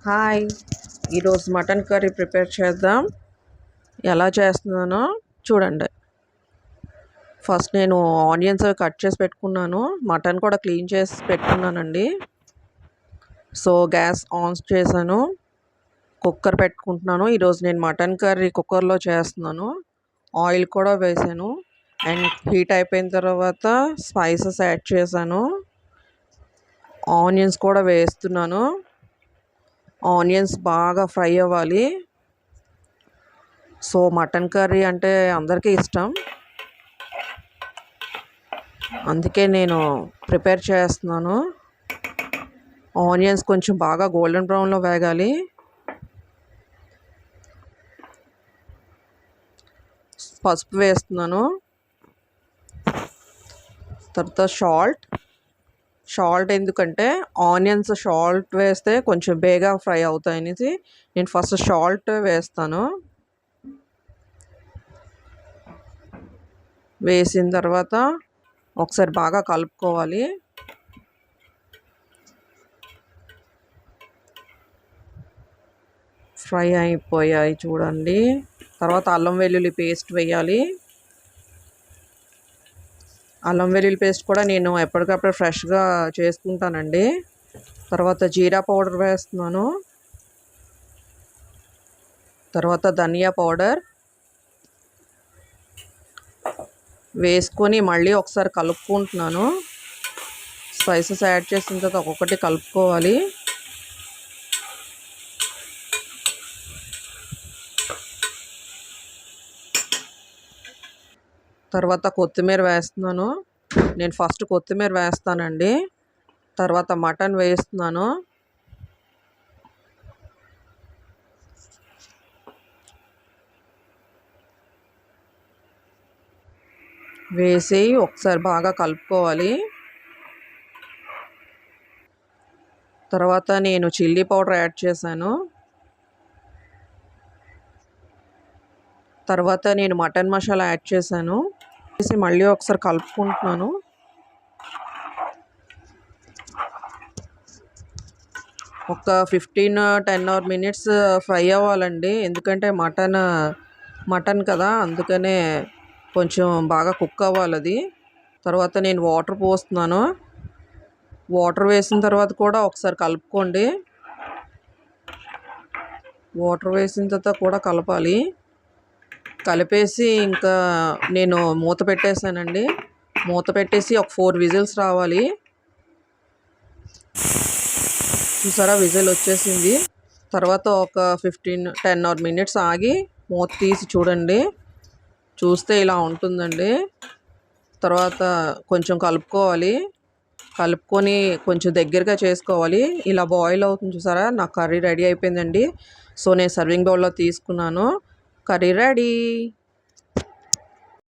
Hi, ఈరోజు mutton curry prepare చేద్దాం. ఎలా చేస్తున్నానో చూడండి. ఫస్ట్ నేను ఆనియన్స్ కట్ చేసి పెట్టుకున్నాను. మటన్ కూడా క్లీన్ చేసి పెట్టుకున్నానండి. సో గ్యాస్ ఆన్ చేశాను. కుక్కర్ పెట్టుకుంటున్నాను. ఈరోజు నేను మటన్ కర్రీ కుక్కర్లో చేస్తున్నాను. ఆయిల్ కూడా వేసాను. అండ్ హీట్ అయిపోయిన తర్వాత స్పైసెస్ యాడ్ చేశాను. ఆనియన్స్ కూడా వేస్తున్నాను. ఆనియన్స్ బాగా ఫ్రై అవ్వాలి. సో మటన్ కర్రీ అంటే అందరికీ ఇష్టం, అందుకే నేను ప్రిపేర్ చేస్తున్నాను. ఆనియన్స్ కొంచెం బాగా గోల్డెన్ బ్రౌన్లో వేగాలి. పసుపు వేస్తున్నాను. తర్వాత సాల్ట్ ఎందుకంటే ఆనియన్స్ సాల్ట్ వేస్తే కొంచెం బేగా ఫ్రై అవుతాయనేసి నేను ఫస్ట్ సాల్ట్ వేస్తాను. వేసిన తర్వాత ఒకసారి బాగా కలుపుకోవాలి. ఫ్రై అయిపోయాయి చూడండి. తర్వాత అల్లం వెల్లుల్లి పేస్ట్ వేయాలి. అల్లం వెల్లుల్లి పేస్ట్ కూడా నేను ఎప్పటికప్పుడు ఫ్రెష్గా చేసుకుంటానండి. తర్వాత జీరా పౌడర్ వేస్తున్నాను. తర్వాత ధనియా పౌడర్ వేసుకొని మళ్ళీ ఒకసారి కలుపుకుంటున్నాను. స్పైసెస్ యాడ్ చేసిన తర్వాత ఒక్కొక్కటి కలుపుకోవాలి. తర్వాత కొత్తిమీర వేస్తున్నాను. నేను ఫస్ట్ కొత్తిమీర వేస్తానండి. తర్వాత మటన్ వేస్తున్నాను. వేసి ఒకసారి బాగా కలుపుకోవాలి. తర్వాత నేను చిల్లీ పౌడర్ యాడ్ చేశాను. తర్వాత నేను మటన్ మసాలా యాడ్ చేశాను. వేసి మళ్ళీ ఒకసారి కలుపుకుంటున్నాను. ఒక 15-10 మినిట్స్ ఫ్రై అవ్వాలండి. ఎందుకంటే మటన్ కదా, అందుకనే కొంచెం బాగా కుక్ అవ్వాలి అది. తర్వాత నేను వాటర్ పోస్తున్నాను. వాటర్ వేసిన తర్వాత కూడా ఒకసారి కలుపుకోండి. వాటర్ వేసిన తర్వాత కూడా కలపాలి. కలిపేసి ఇంకా నేను మూత పెట్టేశానండి. మూత పెట్టేసి ఒక 4 విజిల్స్ రావాలి. చూసారా, విజిల్ వచ్చేసింది. తర్వాత ఒక 15-10 మినిట్స్ ఆగి మూత తీసి చూడండి. చూస్తే ఇలా ఉంటుందండి. తర్వాత కొంచెం కలుపుకోవాలి. కలుపుకొని కొంచెం దగ్గరగా చేసుకోవాలి. ఇలా బాయిల్ అవుతుంది చూసారా. నా కర్రీ రెడీ అయిపోయిందండి. సో నేను సర్వింగ్ బౌల్లో తీసుకున్నాను. Curry ready.